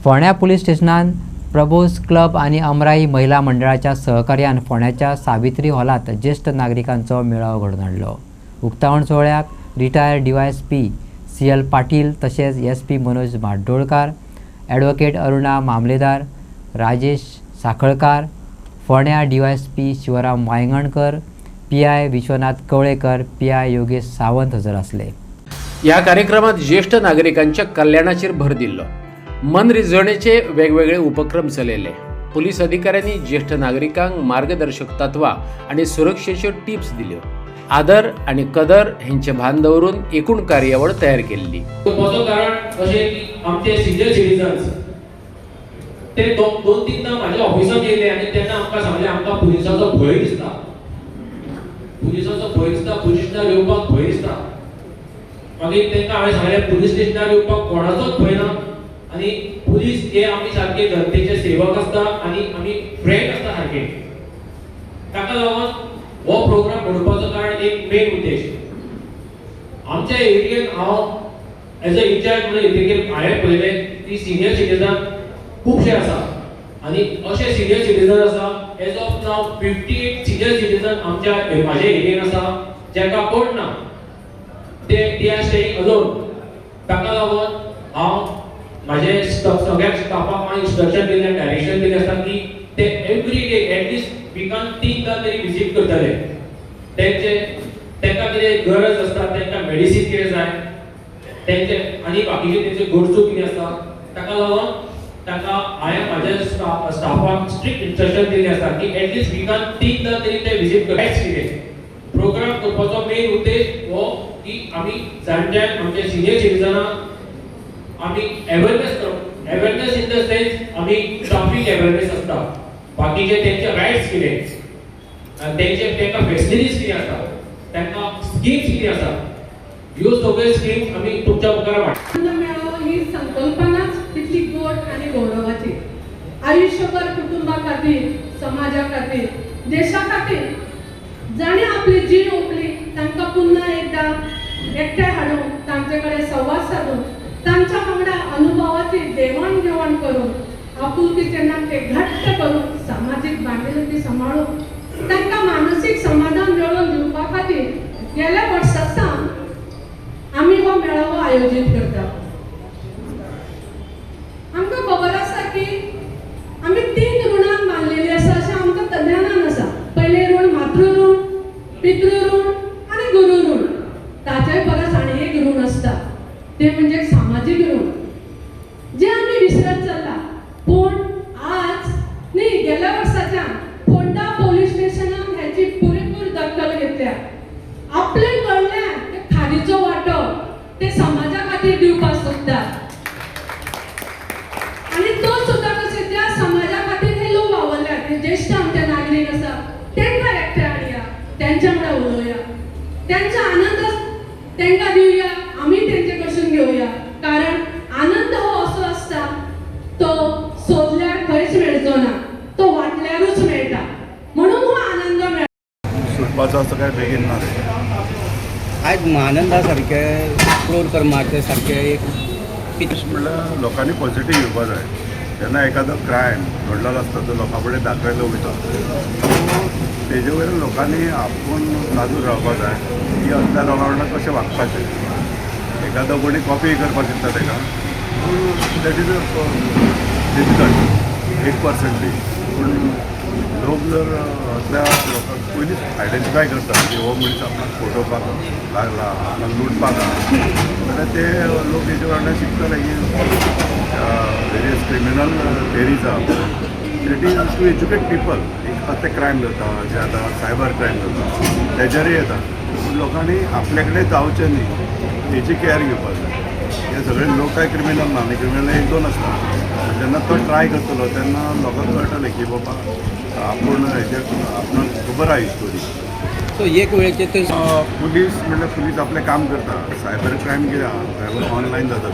फोंड्या police स्टेशनात प्रबोज club आणि अमराई महिला मंडळाच्या सहकार्यान फोंड्याच्या सावित्री हॉलात ज्येष्ठ नागरिकांचो मेळावो घडोवन हाडलो। उक्तावण सोहळ्याक रिटायर्ड DYSP CL पाटील तशेंच SP मनोज म्हाड्डोळकार, ॲडव्होकेट अरुणा मामलेदार, राजेश साखळकार, फोंड्या DYSP Shivram Vaingankar, PI Vishwanath Kavlekar, PI Yogesh Sawant हजर आसले। या कार्यक्रमात ज्येष्ठ नागरिकांच्या कल्याणाचेर भर दिल्लो। मनरिजवणेचे वेगवेगळे उपक्रम चलयले। पोलीस अधिकाऱ्यांनी ज्येष्ठ नागरिकांक मार्गदर्शक तत्वां आणि सुरक्षेच्यो टिप्स दिल्यो। आदर आणि कदर हेंचे भान दवरून एकूण कार्यावळ तयार केल्ली। ताचो कारण अशें की आमचे सिनियर सिटीजन्स ते दोन तीनदा म्हाज्या ऑफिसांत येयले आनी तेन्ना आमकां सांगलें आमकां पुलिसाचो भंय दिसता, पुलीस स्टेशनार येवपाक भंय दिसता। मागीर तेंकां हांवें सांगलें पुलीस स्टेशनार येवपाक कोणाचोच भंय ना आनी पुलीस हे आमी सारके जनतेचे सेवक आसता आनी आमी फ्रेंड आसता सारके। ताका लागून हो प्रोग्राम घडोवपाचो कारण एक मेन उद्देश। आमच्या एरियेन हांव एज अ इंचार्ज म्हणून येतकीर हांवें पळयलें की सिनियर सिटीजन खूबशे आसा आनी अशे सिनियर सिटीजन आसा एज ऑफ नाव 58 सिनियर सिटीजन आमच्या म्हाज्या एरियेन आसा जेका कोण ना, ते आर स्टेइंग अलोन। ताका लागून हांव माझे सगळ्या स्टाफाक हांवें इंस्ट्रक्शन दिलें, डायरेक्शन दिलें आसा की ते एवरी डे एटलिस्ट विकान 3दा तरी विजीट करतले। तेंकां कितें गरज आसता, तेंकां मेडिसीन कितें जाय, तेंचे आनी बाकीचे तेंचे गरजो कितें आसा, ताका लागून ताका हांवें म्हाज्या स्टाफाक स्ट्रिक्ट इंस्ट्रक्शन दिलें आसा की एटलिस्ट विकान 3दा तरी ते विजीट करतात। प्रोग्राम करपाचो मेन उद्देश हो की आमी जाणट्यांक आमचे सिनियर सिटीजनांक आमी अवेअरनेस इन द सेन्स आमी ट्रॅफिक अवेअरनेस आसता, बाकीचे तेंचे राइट्स कितें, तेंकां फॅसिलिटीज कितें आसा, तेंकां स्कीम्स कितें आसा, ह्यो सगळ्यो स्कीम्स आमी तुमच्या मुखार आनंद मेळावो ही संकल्पनाच तितली गोड आनी गौरवाची। आयुष्यभर कुटुंबा खातीर, समाजा खातीर, देशा खातीर जाणें आपली जीण ओंपली तांकां पुन्हा एकदा एकठांय हाडून तांचे कडेन संवाद साधून तांच्या वांगडा अनुभवाची देवाण घेवाण करून आपुलकीचे नाते घट्ट करून सामाजिक बांधिलकी सांबाळून तांकां मानसीक समाधान मेळोवन दिवपा खातीर गेल्या वर्सासान आमी हो मेळावो आयोजीत करता। आमकां खबर आसा की आमी 3 ऋणांक बांदलेली आसा अशें आमकां तज्ञानान आसा। पयलें ऋण मातृ ऋण, पितृ ऋण आनी गुरु ऋण। ताच्याय परस आनी एक ऋण आसता, ते म्हणजे सामाजिक ऋण, जे आम्ही विसरत चल्ला। पण आज न्ही गेल्या वर्साच्यान फोंडा पोलीस स्टेशनान ह्याची पुरेपूर दखल घेतल्या। आपले कडल्यान ते खारीचो वांटो ते समाजा खातीर दिवपाक सोदता आनी तो सुद्दां कशें त्या समाजा खातीर हे लोक वावरल्या, ते ज्येष्ठ आमचे नागरीक आसा तेंकां एकठांय हाडया, तेंच्या वांगडा उलोवया, तेंचा आनंद तेंकां दिवया, आमी तेंचे कडसून घेवया। कारण आनंद हो असो आसता तो सोदल्यार खंयच मेळचो ना, तो वाटल्यारूच मेळटा, म्हणून हो आनंद मेळटा। सुटपाचो असो काय बेगीन ना रे। आयज आनंदा सारके एक्सप्लोर करपाक सारके एक म्हणल्यार लोकांनी पॉझिटिव्ह घेवपाक जाय। जेन्ना एखादो क्रायम घडलेलो आसता तो लोकां कडेन दाखयलो वयता, तेजे वयल्यान लोकांनी आपूण सादूर रावपाक जाय की असल्या लोकां वांगडा कशें वागपाचें। एखादो कोणी कॉपी करपाक चिंतता तेका दॅट इज डिफिकल्ट 1%, पूण लोक जर असल्या लोकांक पयलींच आयडेंटिफाय करता की हो मनीस आपणाक फटोवपाक लागला, आपणाक लुटपाक जाल्यार ते लोक हेजे वांगडा शिकतले की वेरियस क्रिमिनल थेरीज आहा that is to educate people. एक आतां ते क्रायम जाता, जे आतां सायबर क्रायम जाता तेजेरूय येता, पूण लोकांनी आपले कडेन जावचें न्ही हेची केअर घेवपाक जाय। हे सगळे लोक काय क्रिमिनल ना, आनी क्रिमिनल 1-2 आसता। जेन्ना तो ट्राय करतलो तेन्ना लोकांक कळटलें की बाबा आपूण हेजे आपणाक खबर आहा ही स्टोरी। सो एक वेळेचेर ते पुलीस म्हणल्यार पुलीस आपलें काम करता। सायबर क्रायम कितें आहा, सायबर ऑनलायन जाता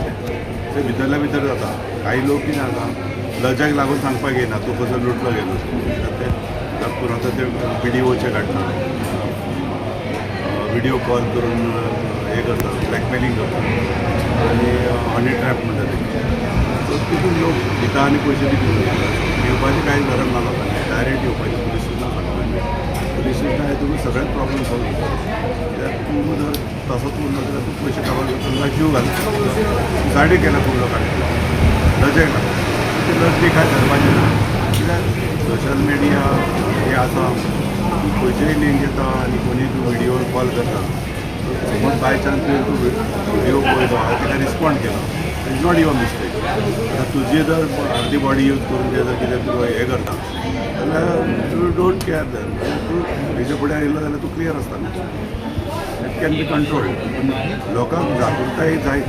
ते भितरल्या भितर जाता। काही लोक कितें जाता लजाक लागून सांगपाक येना तूं कसो लुटलो गेलो, ते लागून आतां ते व्हिडिओचे काडटा, व्हिडिओ कॉल करून हे करतात, ब्लॅकमेलिंग करतात आणि हनी ट्रॅप म्हणतात ते तितून लोक भिता आनी पयशे बी दिवप येवपाची कांय गरज ना लोकांनी डायरेक्ट येवपाची पुलीस स्टेशनार सांगता पुलीस स्टेशनार तुमी सगळेच प्रॉब्लेम सॉल्व करता कित्याक तूं जर तसोच उरलो जाल्यार तूं पयशे काबार करता तुका जीव घालता सुसायडी केल्या खूब लोकांनी लजे ते लज बी कांय धरपाचें ना कित्याक सोशल मिडिया हे आसा खंयचेय लिंक येता आनी कोणी तूं व्हिडियो कॉल करता समज बाय चान्स तूं व्हिडियो पळयलो हांवें ताका रिस्पॉन्ड केलो इट्स नॉट युअर मिस्टेक तुजी जर अर्दी बॉडी यूज करून ते जर कितें तूं हें करता जाल्यार यू डोंट केअर दॅन तूं हेजे फुडें आयिल्लो जाल्यार तूं क्लियर आसता इट कॅन बी कंट्रोल्ड लोकांक जागृताय जाय